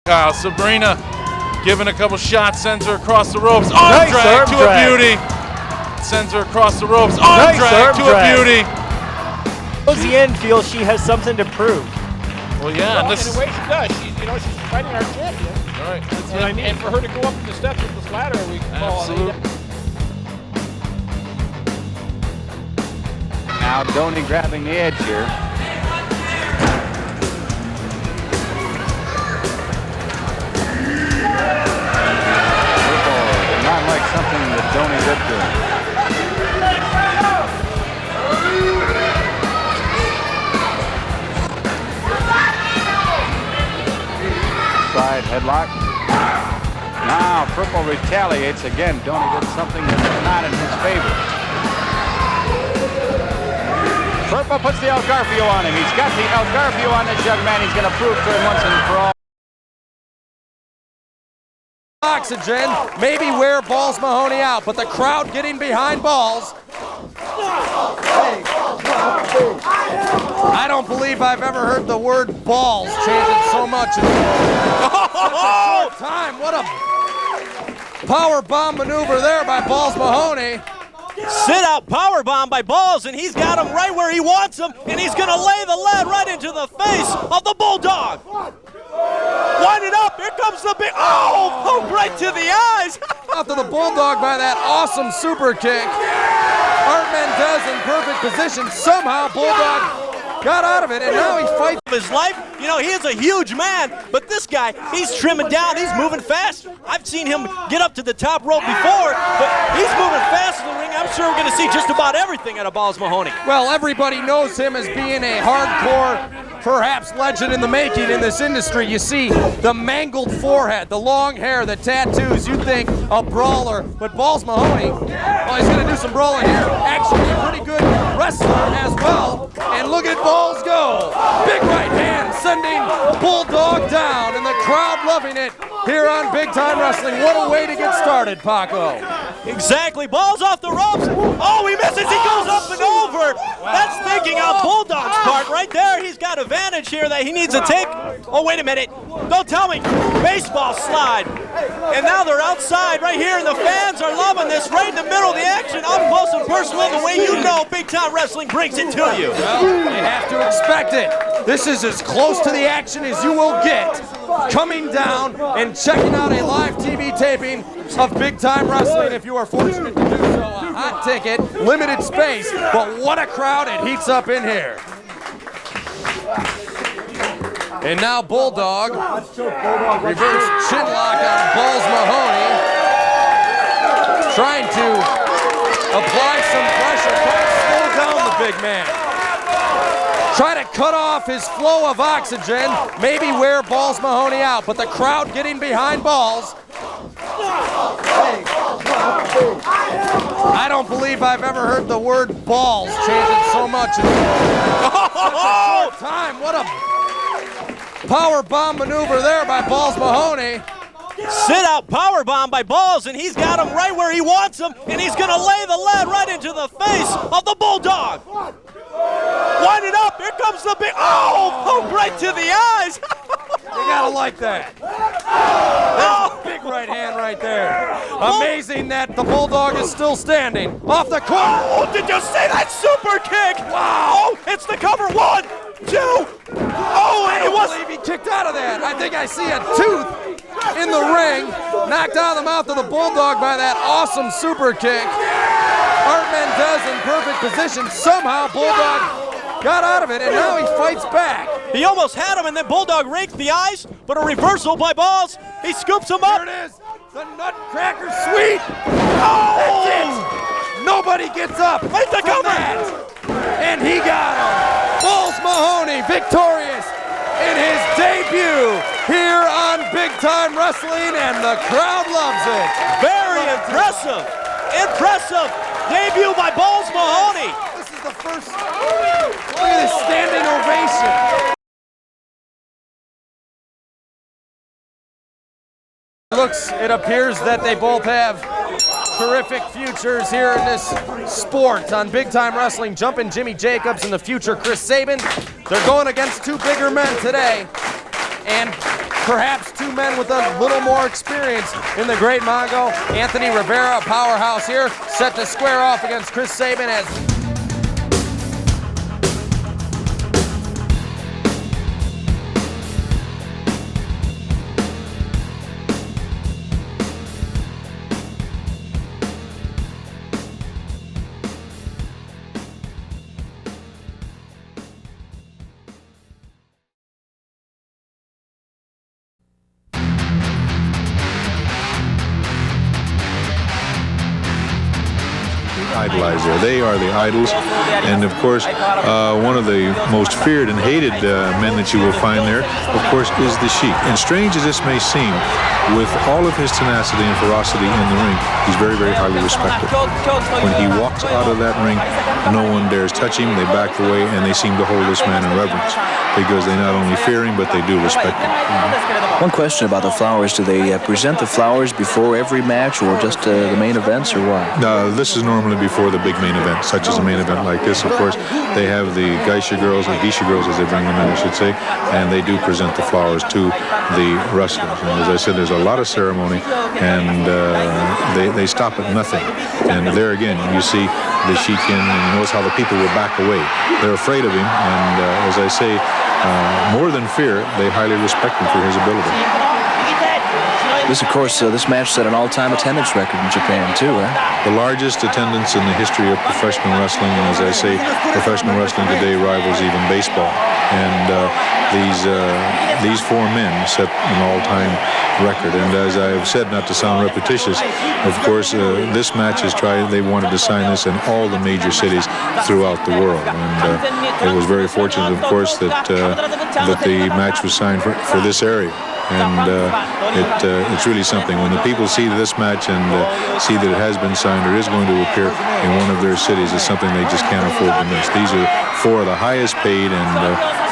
Sabrina giving a couple shots, sends her across the ropes. Arm drag to a beauty. Sends her across the ropes. Arm drag to a beauty. Rosie Ann feels she has something to prove. Well, yeah, in a way she does. She's fighting our champion. All right. That's what I mean. And for her to go up the steps with this ladder, we can call it. Now Donnie grabbing the edge here. Did not like something that Donnie did to him. Side headlock. Now Purple retaliates again. Donnie did something that was not in his favor. Purple puts the El Garfio on him. He's got the El Garfio on this young man. He's going to prove to him once and for all. Oxygen, maybe wear Balls Mahoney out, but the crowd getting behind Balls. I don't believe I've ever heard the word balls chanted so much in such a short time. What a power bomb maneuver there by Balls Mahoney. Sit out power bomb by Balls, and he's got him right where he wants him, and he's going to lay the lead right into the face of the Bulldog. Wind it up, here comes the big, poke right to the eyes. After the Bulldog by that awesome super kick. Art Mendez in perfect position. Somehow Bulldog got out of it, and now he fights his life. You know, he is a huge man, but this guy, he's trimming down, he's moving fast. I've seen him get up to the top rope before, but he's moving fast in the ring. I'm sure we're going to see just about everything out of Balls Mahoney. Well, everybody knows him as being a hardcore, perhaps legend in the making in this industry. You see the mangled forehead, the long hair, the tattoos. You think a brawler, but Balls Mahoney, well, he's going to do some brawling here. Actually, a pretty good wrestler as well. And look at Balls go. Big right hand sending Bulldog down, and the crowd loving it here on Big Time Wrestling. What a way to get started, Paco. Exactly. Balls off the ropes. Oh, he misses. He goes up and over. That's thinking on Bulldog's part right there. He's got advantage here that he needs to take. Oh, wait a minute. Don't tell me. Baseball slide. And now they're outside right here, and the fans are loving this right in the middle of the action, up close and personal, the way you know Big Time Wrestling brings it to you. Well, you have to expect it. This is as close to the action as you will get. Coming down and checking out a live TV taping of Big Time Wrestling if you are fortunate to do so. A hot ticket, limited space, but what a crowd it heats up in here. And now Bulldog, reverse chinlock on Balls Mahoney, trying to apply some pressure, trying to slow down the big man. Try to cut off his flow of oxygen, maybe wear Balls Mahoney out, but the crowd getting behind Balls. I don't believe I've ever heard the word balls chanted so much in such a short time. What a power bomb maneuver there by Balls Mahoney. Sit out power bomb by Balls, and he's got him right where he wants him, and he's going to lay the lead right into the face of the Bulldog. Wind it up, here comes the big, poke right to the eyes. You gotta like that. There's a big right hand right there. Amazing that the Bulldog is still standing. Off the corner. Oh, did you see that super kick? Wow, it's the cover. 1, 2. Oh, and I don't believe he kicked out of that. I think I see a tooth in the ring. Knocked out of the mouth of the Bulldog by that awesome super kick. Art Mendez in perfect position. Somehow Bulldog got out of it, and now he fights back. He almost had him, and then Bulldog raked the eyes, but a reversal by Balls. He scoops him up. There it is, the Nutcracker Sweep. Oh! That's it. Nobody gets up. Make the cover. And he got him. Balls Mahoney victorious in his debut here on Big Time Wrestling, and the crowd loves it. Very impressive. Impressive debut by Balls Mahoney. This is the first. Look at this standing ovation. It appears that they both have terrific futures here in this sport on Big Time Wrestling. Jumping Jimmy Jacobs and the future Chris Sabin. They're going against two bigger men today. And perhaps two men with a little more experience in the Great Mongo. Anthony Rivera, a powerhouse here, set to square off against Chris Sabin as idolize there. They are the idols, and of course one of the most feared and hated men that you will find there, of course, is the Sheik. And strange as this may seem, with all of his tenacity and ferocity in the ring, he's very, very highly respected. When he walks out of that ring, no one dares touch him. They back away, and they seem to hold this man in reverence because they not only fear him, but they do respect him. One question about the flowers. Do they present the flowers before every match or just the main events, or what? This is normally before the big main event, such as a main event like this. Of course, they have the geisha girls, or geisha girls as they bring them in, I should say, and they do present the flowers to the wrestlers. And as I said, there's a lot of ceremony, and they stop at nothing. And there again, you see the Sheik in, and you notice how the people will back away. They're afraid of him, and as I say, more than fear, they highly respect him for his ability. This, of course, this match set an all-time attendance record in Japan, too, right? The largest attendance in the history of professional wrestling, and as I say, professional wrestling today rivals even baseball. And these four men set an all-time record. And as I've said, not to sound repetitious, of course, this match is they wanted to sign this in all the major cities throughout the world. And it was very fortunate, of course, that the match was signed for this area. And it's really something. When the people see this match and see that it has been signed or is going to appear in one of their cities, it's something they just can't afford to miss. These are four of the highest paid and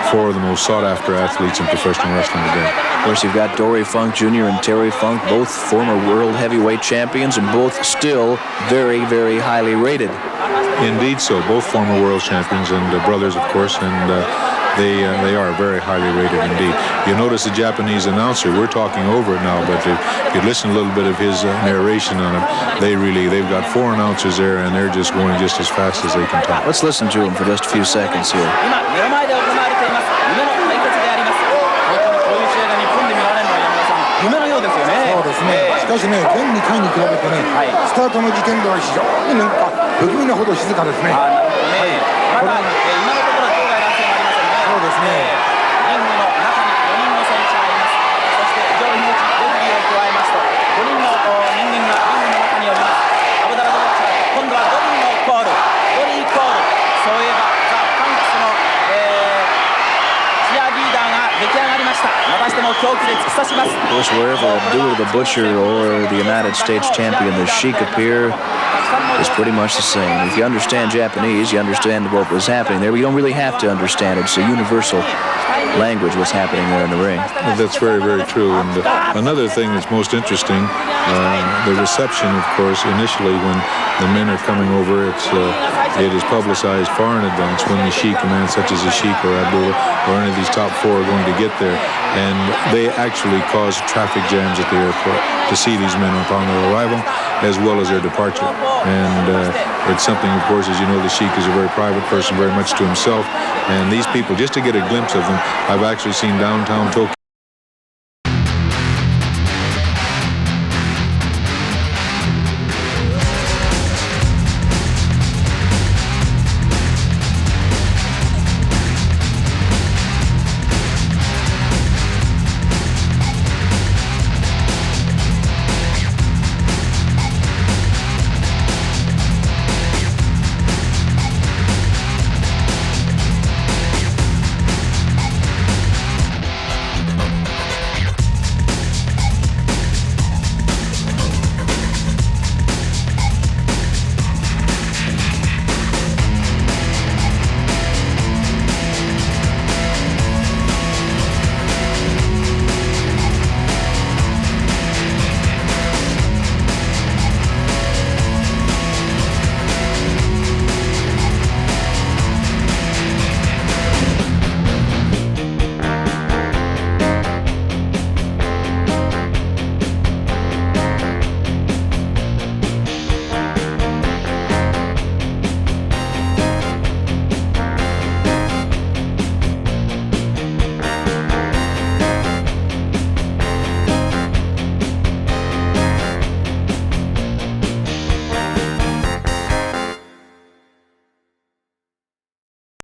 four of the most sought-after athletes in professional wrestling today. Of course, you've got Dory Funk Jr. and Terry Funk, both former world heavyweight champions and both still very, very highly rated. Indeed so. Both former world champions and brothers, of course, and they are very highly rated indeed. You notice the Japanese announcer, we're talking over it now, but if you listen a little bit of his narration on it, they've got four announcers there, and they're just going just as fast as they can talk. Let's listen to him for just a few seconds here. しかしね、前2回に比べてね、スタートの時点では非常になんか不気味なほど静かですね。まだ今のところ場外乱戦はありませんね。そうですね。リングの中に4人の選手がいます。そして上位口レフリーを加えますと5人の人間がリングの中におります。アブダラドラチャー、今度はドリーのコール、ドリーコール。そういえばザ・パンクスのチアリーダーが出来上がりました。またしても狂気で突き刺します。Of course, wherever Abdullah the Butcher or the United States champion, the Sheik appear, is pretty much the same. If you understand Japanese, you understand what was happening there. But you don't really have to understand it. It's a universal language what's happening there in the ring. That's very, very true. And another thing that's most interesting, the reception, of course, initially when the men are coming over, it is publicized far in advance when the Sheik, a man such as the Sheik or Abdullah or any of these top four are going to get there. And they actually cause traffic jams at the airport to see these men upon their arrival as well as their departure. And it's something, of course, as you know, the Sheik is a very private person, very much to himself. And these people, just to get a glimpse of them, I've actually seen downtown Tokyo